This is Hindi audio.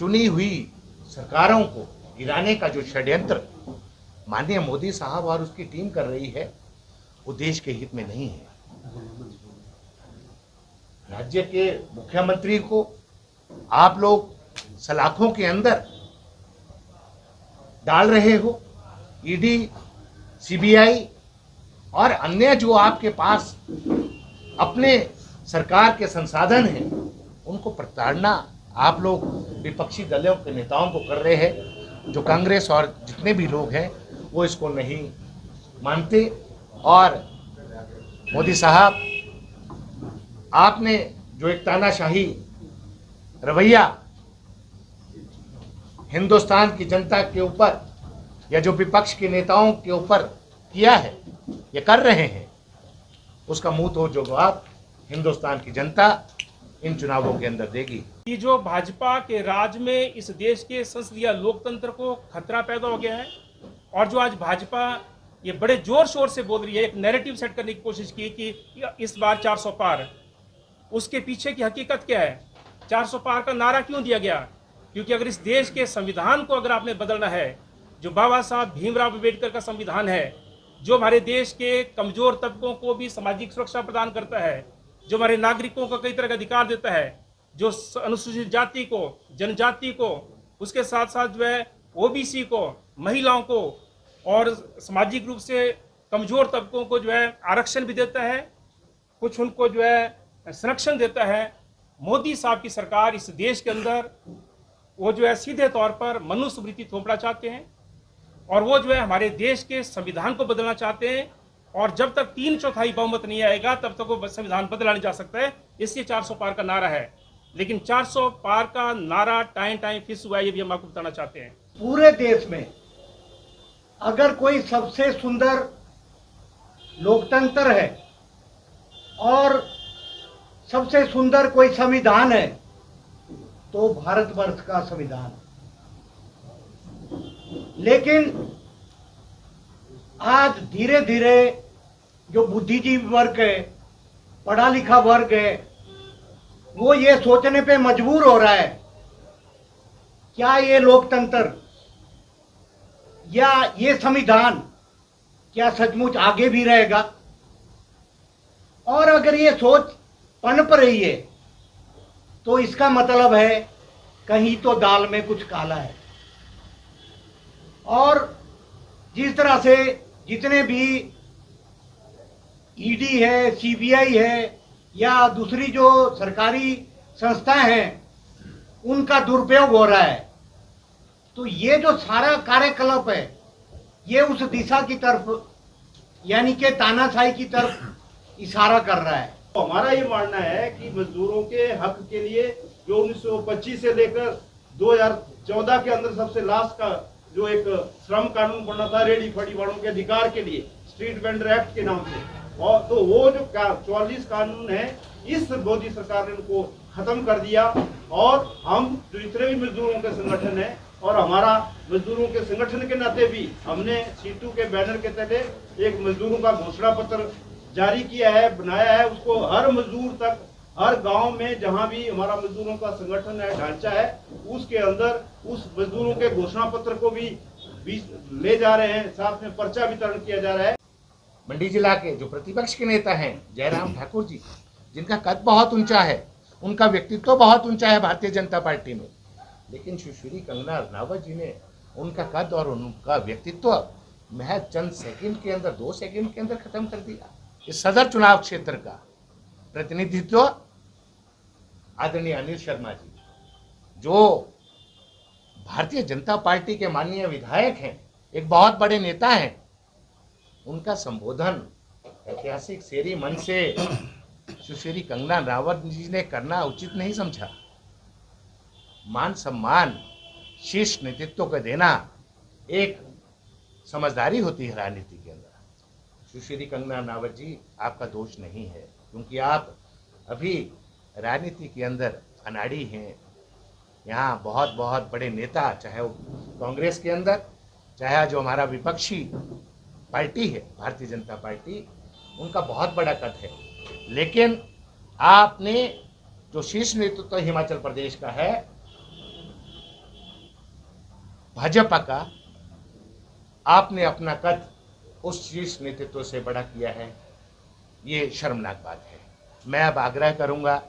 चुनी हुई सरकारों को गिराने का जो षड्यंत्र माननीय मोदी साहब और उसकी टीम कर रही है, वो देश के हित में नहीं है। राज्य के मुख्यमंत्री को आप लोग सलाखों के अंदर डाल रहे हो। ईडी, सीबीआई और अन्य जो आपके पास अपने सरकार के संसाधन हैं, उनको प्रताड़ना आप लोग विपक्षी दलों के नेताओं को कर रहे हैं। जो कांग्रेस और जितने भी लोग हैं वो इसको नहीं मानते। और मोदी साहब, आपने जो एक तानाशाही रवैया हिंदुस्तान की जनता के ऊपर या जो विपक्ष के नेताओं के ऊपर किया है, ये कर रहे हैं, उसका मुंह तो जवाब हिंदुस्तान की जनता इन चुनावों के अंदर देगी। कि जो भाजपा के राज में इस देश के संसदीय लोकतंत्र को खतरा पैदा हो गया है, और जो आज भाजपा ये बड़े जोर शोर से बोल रही है, एक नैरेटिव सेट करने की कोशिश की कि इस बार 400 पार, उसके पीछे की हकीकत क्या है? 400 पार का नारा क्यों दिया गया? क्योंकि अगर इस देश के संविधान को अगर आपने बदलना है, जो बाबा साहब भीमराव अम्बेडकर का संविधान है, जो हमारे देश के कमजोर तबकों को भी सामाजिक सुरक्षा प्रदान करता है, जो हमारे नागरिकों को कई तरह का अधिकार देता है, जो अनुसूचित जाति को, जनजाति को, उसके साथ साथ जो है ओबीसी को, महिलाओं को और सामाजिक रूप से कमजोर तबकों को जो है आरक्षण भी देता है, कुछ उनको जो है संरक्षण देता है। मोदी साहब की सरकार इस देश के अंदर वो जो है सीधे तौर पर मनुस्मृति थोपना चाहते हैं, और वो जो है हमारे देश के संविधान को बदलना चाहते हैं। और जब तक 3/4 बहुमत नहीं आएगा तब तक वो संविधान बदला नहीं जा सकता है। इसलिए 400 पार का नारा है, लेकिन 400 पार का नारा टाइम फिक्स हुआ है, ये भी हम आपको बताना चाहते हैं। पूरे देश में अगर कोई सबसे सुंदर लोकतंत्र है और सबसे सुंदर कोई संविधान है तो भारतवर्ष का संविधान है। लेकिन आज धीरे धीरे जो बुद्धिजीवी वर्ग है, पढ़ा लिखा वर्ग है, वो ये सोचने पे मजबूर हो रहा है, क्या ये लोकतंत्र या ये संविधान क्या सचमुच आगे भी रहेगा? और अगर ये सोच पनप रही है तो इसका मतलब है कहीं तो दाल में कुछ काला है। और जिस तरह से जितने भी ईडी है, सीबीआई है या दूसरी जो सरकारी संस्थाएं हैं, उनका दुरुपयोग हो रहा है, तो ये जो सारा कार्यकलाप है ये उस दिशा की तरफ, यानी कि तानाशाही की तरफ इशारा कर रहा है। तो हमारा ये मानना है कि मजदूरों के हक के लिए जो 1925 से लेकर 2014 के अंदर सबसे लास्ट का जो एक श्रम कानून बना था रेडी फड़ी वालों के अधिकार के लिए, स्ट्रीट वेंडर एक्ट के नाम से, और तो वो जो 44 कानून है, इस मोदी सरकार ने उनको खत्म कर दिया। और हम जो जितने भी मजदूरों के संगठन है और हमारा मजदूरों के संगठन के नाते भी हमने सीटू के बैनर के तले एक मजदूरों का घोषणा पत्र जारी किया है, बनाया है। उसको हर मजदूर तक, हर गांव में जहां भी हमारा मजदूरों का संगठन है, ढांचा है, उसके अंदर उस मजदूरों के घोषणा पत्र को भी ले जा रहे हैं, साथ में पर्चा वितरण किया जा रहा है। मंडी जिला के जो प्रतिपक्ष के नेता हैं जयराम ठाकुर जी, जिनका कद बहुत ऊंचा है, उनका व्यक्तित्व बहुत ऊंचा है भारतीय जनता पार्टी में, लेकिन सुश्री कंगना रनावत जी ने उनका कद और उनका व्यक्तित्व महज चंद सेकंड के अंदर, 2 सेकंड के अंदर खत्म कर दिया। इस सदर चुनाव क्षेत्र का प्रतिनिधित्व आदरणीय अनिल शर्मा जी, जो भारतीय जनता पार्टी के माननीय विधायक हैं, एक बहुत बड़े नेता हैं, उनका संबोधन ऐतिहासिक शेरी मन से सुश्री कंगना रनावत जी ने करना उचित नहीं समझा। मान सम्मान शीर्ष नेतृत्व को देना एक समझदारी होती है राजनीति के अंदर। सुश्री कंगना रनावत जी, आपका दोष नहीं है, क्योंकि आप अभी राजनीति के अंदर अनाड़ी हैं। यहाँ बहुत बहुत बड़े नेता, चाहे वो कांग्रेस के अंदर, चाहे जो हमारा विपक्षी पार्टी है भारतीय जनता पार्टी, उनका बहुत बड़ा कद है, लेकिन आपने जो शीर्ष नेतृत्व हिमाचल प्रदेश का है, भाजपा का आपने अपना कद उस शीर्ष नेतृत्व से बड़ा किया है, ये शर्मनाक बात है। मैं अब आग्रह करूंगा